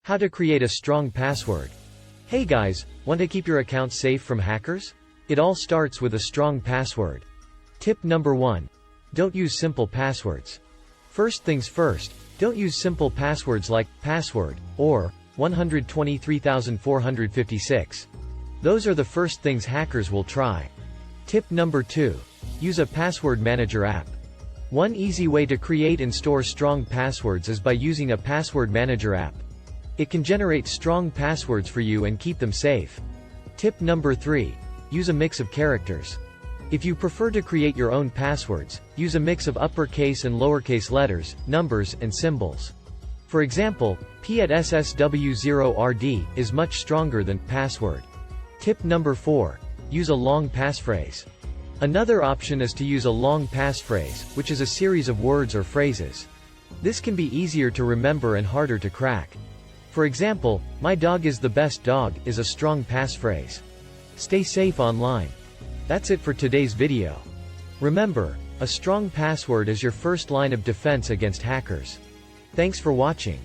How to create a strong password. Hey guys, want to keep your account safe from hackers? It all starts with a strong password. Tip number 1. Don't use simple passwords. First things first, don't use simple passwords like password or 123,456. Those are the first things hackers will try. Tip number 2. Use a password manager app. One easy way to create and store strong passwords is by using a password manager app. It can generate strong passwords for you and keep them safe. Tip number 3. Use a mix of characters. If you prefer to create your own passwords, use a mix of uppercase and lowercase letters, numbers, and symbols. For example, P@SSW0RD is much stronger than password. Tip number 4. Use a long passphrase. Another option is to use a long passphrase, which is a series of words or phrases. This can be easier to remember and harder to crack. For example, "My dog is the best dog" is a strong passphrase. Stay safe online. That's it for today's video. Remember, a strong password is your first line of defense against hackers. Thanks for watching.